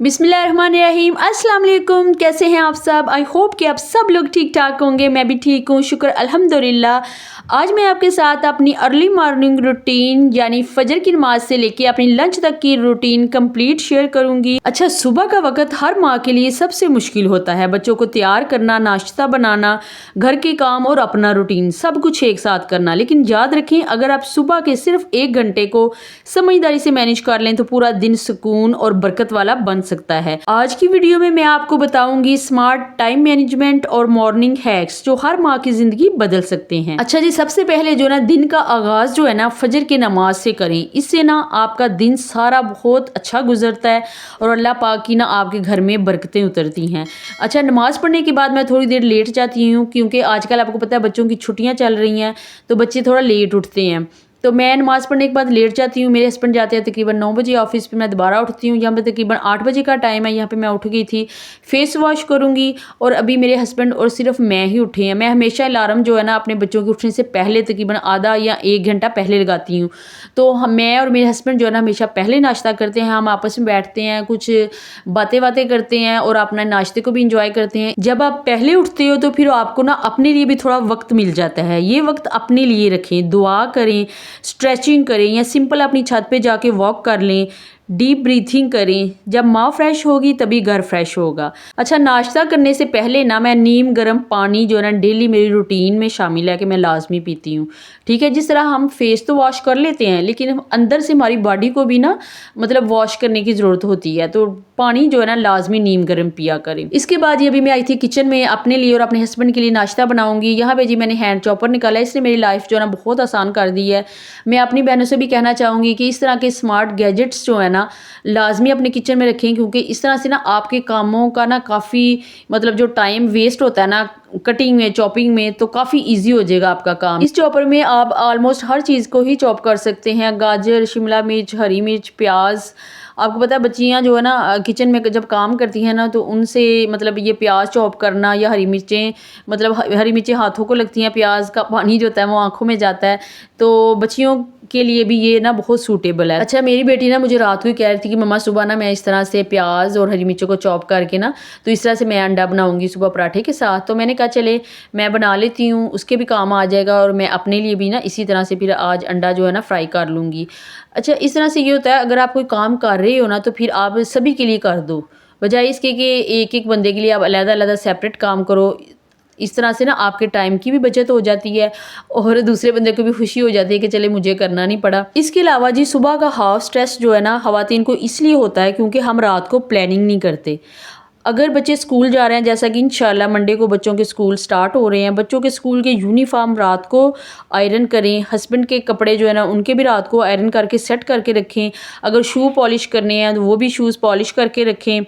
बिस्मिल्लाहिर्रहमानिर्रहीम। अस्सलाम वालेकुम। कैसे हैं आप सब? आई होप कि आप सब लोग ठीक ठाक होंगे। मैं भी ठीक हूँ, शुक्र अल्हम्दुलिल्लाह। आज मैं आपके साथ अपनी अर्ली मॉर्निंग रूटीन यानी फजर की नमाज से लेके अपनी लंच तक की रूटीन कंप्लीट शेयर करूंगी। अच्छा, सुबह का वक्त हर माँ के लिए सबसे मुश्किल होता है। बच्चों को तैयार करना, नाश्ता बनाना, घर के काम और अपना रूटीन सब कुछ एक साथ करना। लेकिन याद रखें, अगर आप सुबह के सिर्फ 1 घंटे को समझदारी से मैनेज कर लें तो पूरा दिन सुकून और बरकत वाला बन सकता है। आज की वीडियो में मैं आपको बताऊंगी स्मार्ट टाइम मैनेजमेंट और मॉर्निंग हैक्स जो हर माँ की जिंदगी बदल सकते हैं। अच्छा जी, सबसे पहले जो ना दिन का आगाज जो है ना फजर की नमाज से करें। इससे ना आपका दिन सारा बहुत अच्छा गुजरता है और अल्लाह पाक की ना आपके घर में बरकतें उतरती हैं। अच्छा, नमाज पढ़ने के बाद मैं थोड़ी देर लेट जाती हूँ क्योंकि आजकल आपको पता है बच्चों की छुट्टियाँ चल रही हैं तो बच्चे थोड़ा लेट उठते हैं, तो मैं नमाज़ पढ़ने के बाद लेट जाती हूँ। मेरे हस्बैंड जाते हैं तकरीबन 9 बजे ऑफिस पे, मैं दोबारा उठती हूँ। यहाँ पे तकरीबन 8 बजे का टाइम है, यहाँ पे मैं उठ गई थी। फेस वॉश करूँगी और अभी मेरे हस्बैंड और सिर्फ मैं ही उठे हैं। मैं हमेशा अलार्म जो है ना अपने बच्चों के उठने से पहले तकरीबन आधा या 1 घंटा पहले लगाती हूँ। तो मैं और मेरे हस्बैंड जो है ना हमेशा पहले नाश्ता करते हैं। हम आपस में बैठते हैं, कुछ बातें करते हैं और अपना नाश्ते को भी इंजॉय करते हैं। जब आप पहले उठते हो तो फिर आपको ना अपने लिए भी थोड़ा वक्त मिल जाता है। ये वक्त अपने लिए रखें, दुआ करें, स्ट्रेचिंग करें या सिंपल अपनी छत पे जाके वॉक कर लें, डीप ब्रीथिंग करें। जब माँ फ्रेश होगी तभी घर फ्रेश होगा। अच्छा, नाश्ता करने से पहले ना मैं नीम गर्म पानी जो है ना डेली मेरी रूटीन में शामिल है कि मैं लाजमी पीती हूँ। ठीक है, जिस तरह हम फेस तो वॉश कर लेते हैं लेकिन हम अंदर से हमारी बॉडी को भी ना मतलब वॉश करने की ज़रूरत होती है, तो पानी जो है ना लाजमी नीम गर्म पिया करें। इसके बाद ये भी मैं आई थी किचन में अपने लिए और अपने हस्बैंड के लिए नाश्ता बनाऊंगी। यहाँ पे जी मैंने हैंड चॉपर निकाला है, इसने मेरी लाइफ जो है ना बहुत आसान कर दी है। मैं अपनी बहनों से भी कहना चाहूँगी कि इस तरह के स्मार्ट गैजेट्स जो है ना लाजमी अपने किचन में रखें, क्योंकि इस तरह से ना आपके कामों का ना काफ़ी मतलब जो टाइम वेस्ट होता है ना कटिंग में, चॉपिंग में, तो काफ़ी इजी हो जाएगा आपका काम। इस चॉपर में आप ऑलमोस्ट हर चीज़ को ही चॉप कर सकते हैं। गाजर, शिमला मिर्च, हरी मिर्च, प्याज। आपको पता है बच्चियाँ जो है ना किचन में जब काम करती हैं ना तो उनसे मतलब ये प्याज चॉप करना या हरी मिर्चें, मतलब हरी मिर्चें हाथों को लगती हैं, प्याज का पानी जो होता है वो आंखों में जाता है, तो बच्चियों के लिए भी ये ना बहुत सूटेबल है। अच्छा, मेरी बेटी ना मुझे रात को ही कह रही थी कि मम्मा सुबह ना मैं इस तरह से प्याज और हरी मिर्चों को चॉप करके ना तो इस तरह से मैं अंडा बनाऊंगी सुबह पराठे के साथ। तो मैंने कहा चले मैं बना लेती हूँ, उसके भी काम आ जाएगा और मैं अपने लिए भी ना इसी तरह से फिर आज अंडा जो है ना फ्राई कर लूँगी। अच्छा, इस तरह से ये होता है अगर आप कोई काम कर रहे हो ना तो फिर आप सभी के लिए कर दो, बजाय इसके कि एक एक बंदे के लिए आप अलग-अलग सेपरेट काम करो। इस तरह से ना आपके टाइम की भी बचत हो जाती है और दूसरे बंदे को भी खुशी हो जाती है कि चले मुझे करना नहीं पड़ा। इसके अलावा जी सुबह का हाफ स्ट्रेस जो है ना खवातीन को इसलिए होता है क्योंकि हम रात को प्लानिंग नहीं करते। अगर बच्चे स्कूल जा रहे हैं, जैसा कि इंशाल्लाह मंडे को बच्चों के स्कूल स्टार्ट हो रहे हैं, बच्चों के स्कूल के यूनिफॉर्म रात को आयरन करें। हस्बैंड के कपड़े जो है ना उनके भी रात को आयरन करके सेट करके रखें। अगर शू पॉलिश करने हैं तो वो भी शूज़ पॉलिश करके रखें।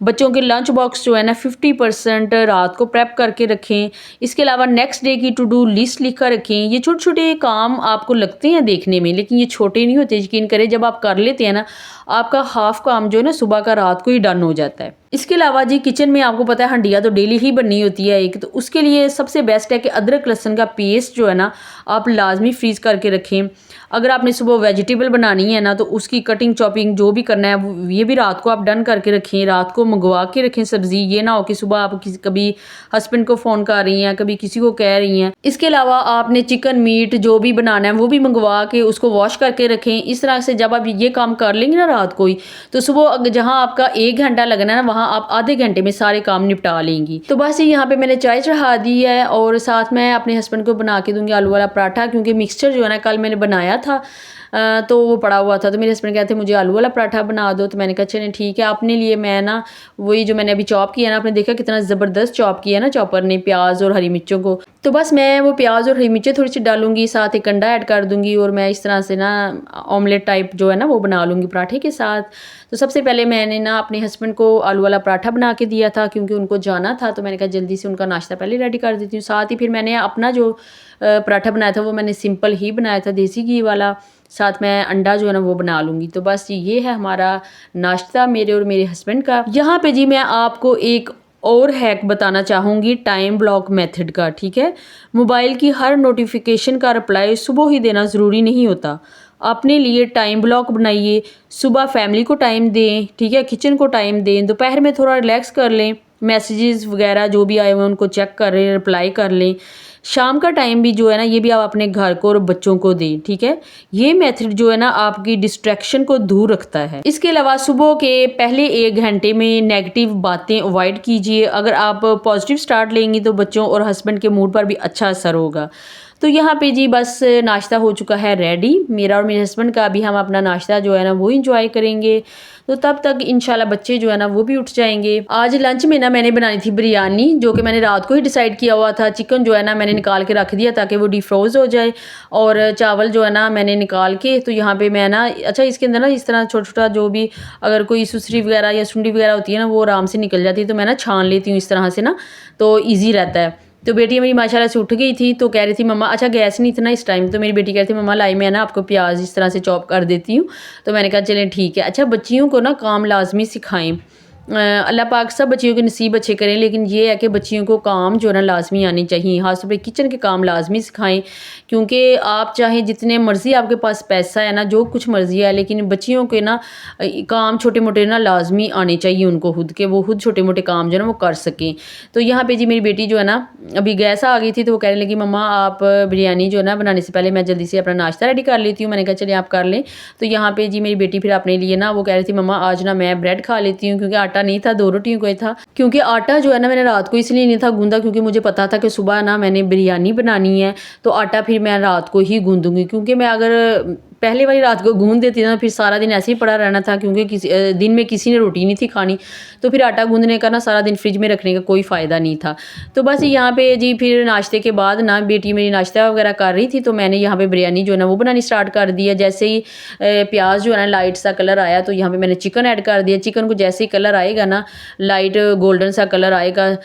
बच्चों के लंच बॉक्स जो है ना 50% रात को प्रेप करके रखें। इसके अलावा नेक्स्ट डे की टू डू लिस्ट लिख कर रखें। ये छोटे छोटे काम आपको लगते हैं देखने में लेकिन ये छोटे नहीं होते, यकीन करें जब आप कर लेते हैं ना आपका हाफ काम जो है ना सुबह का रात को ही डन हो जाता है। इसके अलावा जी किचन में आपको पता है हंडिया तो डेली ही बननी होती है एक, तो उसके लिए सबसे बेस्ट है कि अदरक लहसुन का पेस्ट जो है ना आप लाजमी फ्रीज करके रखें। अगर आपने सुबह वेजिटेबल बनानी है ना तो उसकी कटिंग चॉपिंग जो भी करना है ये भी रात को आप डन करके रखें। रात को मंगवा के रखें सब्जी, ये ना हो कि सुबह आप कभी हस्बैंड को फ़ोन कर रही हैं, कभी किसी को कह रही हैं। इसके अलावा आपने चिकन मीट जो भी बनाना है वो भी मंगवा के उसको वॉश करके रखें। इस तरह से जब आप ये काम कर लेंगे ना रात को ही तो सुबह जहाँ आपका 1 घंटा लगना है ना वहाँ आप आधे घंटे में सारे काम निपटा लेंगी। तो बस यहाँ पे मैंने चाय चढ़ा दी है और साथ में अपने हस्बैंड को बना के दूंगी आलू वाला पराठा, क्योंकि मिक्सचर जो है ना कल मैंने बनाया था तो वो पड़ा हुआ था, तो मेरे हस्बैंड कहते मुझे आलू वाला पराठा बना दो। तो मैंने कहा चलिए ठीक है। अपने लिए मैं ना वही जो मैंने अभी चॉप किया ना, आपने देखा कितना ज़बरदस्त चॉप किया ना चॉपर ने प्याज और हरी मिर्चों को, तो बस मैं वो प्याज और हरी मिर्चें थोड़ी सी डालूंगी, साथ एक अंडा ऐड कर दूंगी और मैं इस तरह से ना ऑमलेट टाइप जो है ना वो बना लूँगी पराठे के साथ। तो सबसे पहले मैंने ना अपने हस्बैंड को आलू वाला पराठा बना के दिया था क्योंकि उनको जाना था, तो मैंने कहा जल्दी से उनका नाश्ता पहले रेडी कर देती हूँ। साथ ही फिर मैंने अपना जो पराठा बनाया था वो मैंने सिंपल ही बनाया था, देसी घी वाला। साथ में अंडा जो है ना वो बना लूँगी। तो बस ये है हमारा नाश्ता मेरे और मेरे हस्बैंड का। यहाँ पे जी मैं आपको एक और हैक बताना चाहूँगी टाइम ब्लॉक मेथड का। ठीक है, मोबाइल की हर नोटिफिकेशन का रिप्लाई सुबह ही देना ज़रूरी नहीं होता। अपने लिए टाइम ब्लॉक बनाइए, सुबह फैमिली को टाइम दें, ठीक है, किचन को टाइम दें, दोपहर में थोड़ा रिलैक्स कर लें, मैसेजेस वगैरह जो भी आए हुए हैं उनको चेक कर लें, रिप्लाई कर लें। शाम का टाइम भी जो है ना ये भी आप अपने घर को और बच्चों को दें, ठीक है। ये मेथड जो है ना आपकी डिस्ट्रैक्शन को दूर रखता है। इसके अलावा सुबह के पहले 1 घंटे में नेगेटिव बातें अवॉइड कीजिए। अगर आप पॉजिटिव स्टार्ट लेंगी तो बच्चों और हस्बैंड के मूड पर भी अच्छा असर होगा। तो यहाँ पे जी बस नाश्ता हो चुका है रेडी, मेरा और मेरे हस्बैंड का। अभी हम अपना नाश्ता जो है ना वो इंजॉय करेंगे, तो तब तक इंशाल्लाह बच्चे जो है ना वो भी उठ जाएंगे। आज लंच में ना मैंने बनाई थी बिरयानी, जो कि मैंने रात को ही डिसाइड किया हुआ था। चिकन जो है ना मैंने निकाल के रख दिया ताकि वो डिफ्रोज हो जाए, और चावल जो है ना मैंने निकाल के, तो यहाँ पे मैं ना अच्छा इसके अंदर ना इस तरह छोटा छोटा जो भी अगर कोई सुसरी वगैरह या सुंडी वगैरह होती है ना वो आराम से निकल जाती है, तो मैं ना छान लेती हूँ इस तरह से ना, तो ईजी रहता है। तो बेटी मेरी माशाल्लाह से उठ गई थी, तो कह रही थी मम्मा, अच्छा गैस नहीं था ना इस टाइम, तो मेरी बेटी कह रही थी मम्मा लाई मैं ना आपको प्याज इस तरह से चॉप कर देती हूँ। तो मैंने कहा चलें ठीक है। अच्छा बच्चियों को ना काम लाजमी सिखाएं। अल्लाह पाक सब बच्चियों के नसीब अच्छे करें, लेकिन ये है कि बच्चियों को काम जो है ना लाजमी आनी चाहिए। खास तौर पे किचन के काम लाजमी सिखाएं, क्योंकि आप चाहे जितने मर्ज़ी आपके पास पैसा है ना, जो कुछ मर्ज़ी है, लेकिन बच्चियों के ना काम छोटे मोटे ना लाजमी आने चाहिए उनको खुद के, वो खुद छोटे मोटे काम जो है ना वो कर सकें। तो यहाँ पे जी मेरी बेटी जो है ना अभी गैस आ गई थी, तो वो कहने लगी मम्मा आप बिरयानी जो है ना बनाने से पहले मैं जल्दी से अपना नाश्ता रेडी कर लेती हूँ। मैंने कहा चलिए आप कर लें। तो यहाँ पे जी मेरी बेटी फिर अपने लिए ना वो कह रही थी मम्मा आज ना मैं ब्रेड खा लेती हूँ, क्योंकि आटा नहीं था, 2 रोटियों को ही था। क्योंकि आटा जो है ना मैंने रात को इसलिए नहीं था गूंदा, क्योंकि मुझे पता था कि सुबह ना मैंने बिरयानी बनानी है, तो आटा फिर मैं रात को ही गूंदूंगी। क्योंकि मैं अगर पहले वाली रात को गूंद देती ना फिर सारा दिन ऐसे ही पड़ा रहना था, क्योंकि दिन में किसी ने रोटी नहीं थी खानी, तो फिर आटा गूंदने का ना सारा दिन फ्रिज में रखने का कोई फ़ायदा नहीं था। तो बस यहाँ पे जी फिर नाश्ते के बाद ना बेटी मेरी नाश्ता वगैरह कर रही थी, तो मैंने यहाँ पे बिरयानी जो है ना वो बनानी स्टार्ट कर दिया। जैसे ही प्याज जो है ना लाइट सा कलर आया, तो यहाँ पे मैंने चिकन ऐड कर दिया। चिकन को जैसे ही कलर आएगा ना, लाइट गोल्डन सा कलर आएगा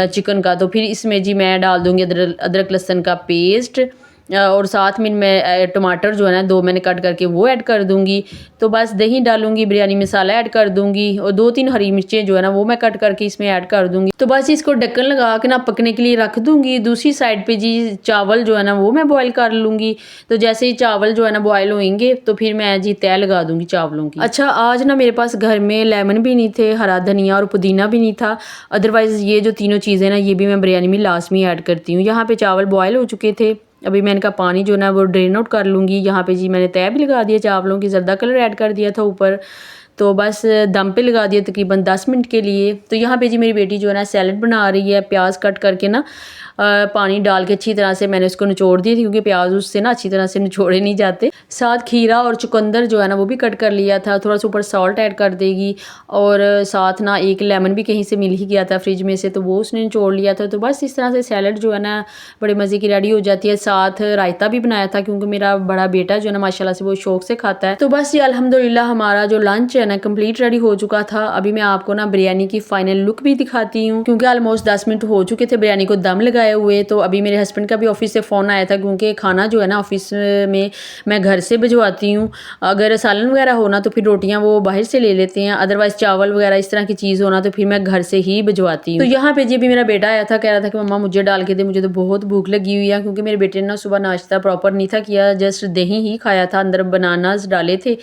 चिकन का, तो फिर इसमें जी मैं डाल दूँगी अदरक लहसुन का पेस्ट, और साथ में मैं टमाटर जो है ना 2 मैंने कट करके वो ऐड कर दूंगी। तो बस दही डालूंगी, बिरयानी मसाला ऐड कर दूंगी, और 2-3 हरी मिर्चें जो है ना वो मैं कट करके इसमें ऐड कर दूंगी। तो बस इसको ढक्कन लगा के ना पकने के लिए रख दूंगी। दूसरी साइड पे जी चावल जो है ना वो मैं बॉयल कर लूँगी। तो जैसे ही चावल जो है ना बॉयल होंगे, तो फिर मैं जी तय लगा दूंगी चावलों की। अच्छा आज ना मेरे पास घर में लेमन भी नहीं थे, हरा धनिया और पुदीना भी नहीं था। अदरवाइज़ ये जो तीनों चीज़ें ना ये भी मैं बिरयानी में लाजमी ऐड करती हूँ। यहाँ पे चावल बॉयल हो चुके थे, अभी मैं इनका पानी जो ना वो ड्रेन आउट कर लूँगी। यहाँ पे जी मैंने तय भी लगा दिया चावलों की, जर्दा कलर ऐड कर दिया था ऊपर, तो बस दम पे लगा दिया तकरीबन 10 मिनट के लिए। तो यहाँ पे जी मेरी बेटी जो है ना सैलड बना रही है, प्याज कट करके ना पानी डाल के अच्छी तरह से मैंने उसको निचोड़ दी थी, क्योंकि प्याज उससे ना अच्छी तरह से निचोड़े नहीं जाते। साथ खीरा और चुकंदर जो है ना वो भी कट कर लिया था, थोड़ा सा ऊपर सॉल्ट ऐड कर देगी, और साथ ना एक लेमन भी कहीं से मिल ही गया था फ्रिज में से, तो वो उसने निचोड़ लिया था। तो बस इस तरह से सैलड जो है ना बड़े मज़े की रेडी हो जाती है। साथ रायता भी बनाया था, क्योंकि मेरा बड़ा बेटा जो है ना माशाल्लाह से वो शौक से खाता है। तो बस ये अल्हम्दुलिल्लाह हमारा जो लंच है ना कंप्लीट रेडी हो चुका था। अभी मैं आपको ना बिरयानी की फाइनल लुक भी दिखाती हूँ, क्योंकि ऑलमोस्ट 10 मिनट हो चुके थे बिरयानी को दम लगाए हुए। तो अभी मेरे हस्बैंड का भी ऑफिस से फ़ोन आया था, क्योंकि खाना जो है ना ऑफिस में मैं घर से भिजवाती हूँ। अगर सालन वगैरह होना तो फिर रोटियाँ वो बाहर से ले लेते हैं, अदरवाइज़ चावल वगैरह इस तरह की चीज़ होना तो फिर मैं घर से ही भिजवाती हूँ। तो यहाँ पे जी भी मेरा बेटा आया था, कह रहा था कि मम्मा मुझे डाल के दे, मुझे तो बहुत भूख लगी हुई है, क्योंकि मेरे बेटे ने ना सुबह नाश्ता प्रॉपर नहीं था किया, जस्ट दही ही खाया था, अंदर बनानास डाले थे।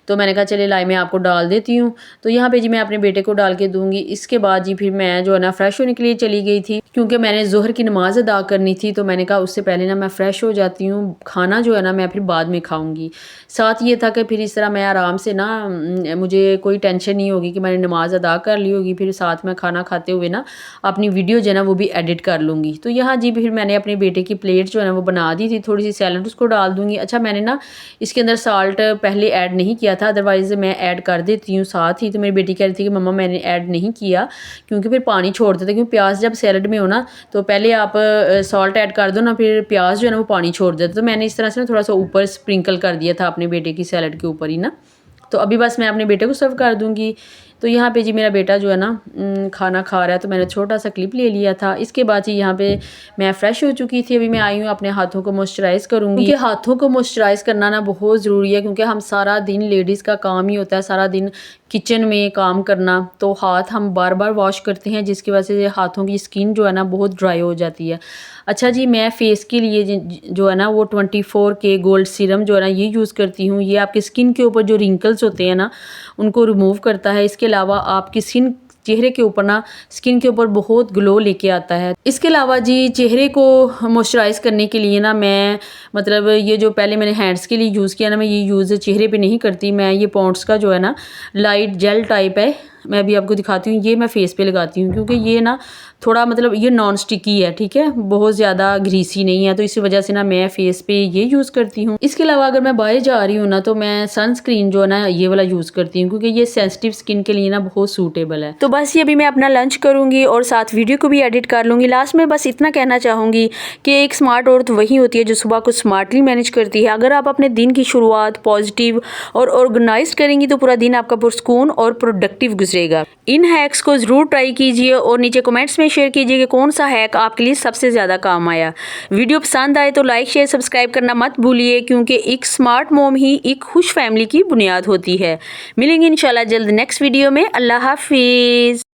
तो मैंने कहा चले लाई मैं आपको डाल देती हूँ। तो यहाँ पे जी मैं अपने बेटे को डाल के दूँगी। इसके बाद जी फिर मैं जो है ना फ्रेश होने के लिए चली गई थी, क्योंकि मैंने ज़ोहर की नमाज़ अदा करनी थी। तो मैंने कहा उससे पहले ना मैं फ़्रेश हो जाती हूँ, खाना जो है ना मैं फिर बाद में खाऊंगी। साथ ये था कि फिर इस तरह मैं आराम से ना मुझे कोई टेंशन नहीं होगी कि मैंने नमाज़ अदा कर ली होगी, फिर साथ में खाना खाते हुए ना अपनी वीडियो जो है ना वो भी एडिट कर लूँगी। तो यहाँ जी फिर मैंने अपने बेटे की प्लेट जो है ना वो बना दी थी, थोड़ी सी सैलड उसको डाल दूँगी। अच्छा मैंने ना इसके अंदर साल्ट पहले ऐड नहीं किया था, अदरवाइज़ मैं ऐड कर देती हूँ साथ ही। तो मेरी बेटी कह रही थी कि मम्मा मैंने ऐड नहीं किया, क्योंकि फिर पानी छोड़ देते, क्योंकि प्याज जब सैलड में हो ना तो पहले आप सॉल्ट ऐड कर दो ना, फिर प्याज जो है ना वो पानी छोड़ देता। तो मैंने इस तरह से ना थोड़ा सा ऊपर स्प्रिंकल कर दिया था अपने बेटे की सैलड के ऊपर ही ना। तो अभी बस मैं अपने बेटे को सर्व कर दूँगी। तो यहाँ पे जी मेरा बेटा जो है ना खाना खा रहा है, तो मैंने छोटा सा क्लिप ले लिया था। इसके बाद जी यहाँ पे मैं फ़्रेश हो चुकी थी, अभी मैं आई हूँ अपने हाथों को मॉइस्चराइज़ करूँगी, क्योंकि हाथों को मॉइस्चराइज़ करना ना बहुत ज़रूरी है, क्योंकि हम सारा दिन लेडीज़ का काम ही होता है सारा दिन किचन में काम करना, तो हाथ हम बार बार वॉश करते हैं, जिसकी वजह से हाथों की स्किन जो है ना बहुत ड्राई हो जाती है। अच्छा जी, मैं फेस के लिए जो है ना वो 24K गोल्ड सीरम जो है ना ये यूज़ करती हूँ। ये आपकी स्किन के ऊपर जो रिंकल्स होते हैं ना उनको रिमूव करता है। इसके अलावा आपकी चेहरे के ऊपर ना स्किन के ऊपर बहुत ग्लो लेके आता है। इसके अलावा जी चेहरे को मॉइस्चराइज़ करने के लिए ना मैं मतलब ये जो पहले मैंने हैंड्स के लिए यूज़ किया ना, मैं ये यूज़ चेहरे पे नहीं करती। मैं ये पॉन्ड्स का जो है ना लाइट जेल टाइप है, मैं अभी आपको दिखाती हूँ। ये मैं फेस पे लगाती हूँ क्योंकि ये ना थोड़ा मतलब ये नॉन स्टिकी है, ठीक है, बहुत ज़्यादा ग्रीसी नहीं है, तो इसी वजह से ना मैं फेस पे ये यूज़ करती हूँ। इसके अलावा अगर मैं बाहर जा रही हूँ ना तो मैं सनस्क्रीन जो है ना ये वाला यूज़ करती हूँ क्योंकि ये सेंसिटिव स्किन के लिए ना बहुत सूटेबल है। तो बस ये अभी मैं अपना लंच करूँगी और साथ वीडियो को भी एडिट कर लूँगी। लास्ट में बस इतना कहना चाहूँगी कि एक स्मार्ट औरत वही होती है जो सुबह को स्मार्टली मैनेज करती है। अगर आप अपने दिन की शुरुआत पॉजिटिव और ऑर्गेनाइज करेंगी तो पूरा दिन आपका पुरसकून और प्रोडक्टिव गुजरेगा। इन हैक्स को ज़रूर ट्राई कीजिए और नीचे कमेंट्स में शेयर कीजिए कि कौन सा हैक आपके लिए सबसे ज़्यादा काम आया। वीडियो पसंद आए तो लाइक शेयर सब्सक्राइब करना मत भूलिए, क्योंकि एक स्मार्ट मॉम ही एक खुश फैमिली की बुनियाद होती है। मिलेंगे इंशाल्लाह जल्द नेक्स्ट वीडियो में। अल्लाह हाफिज़।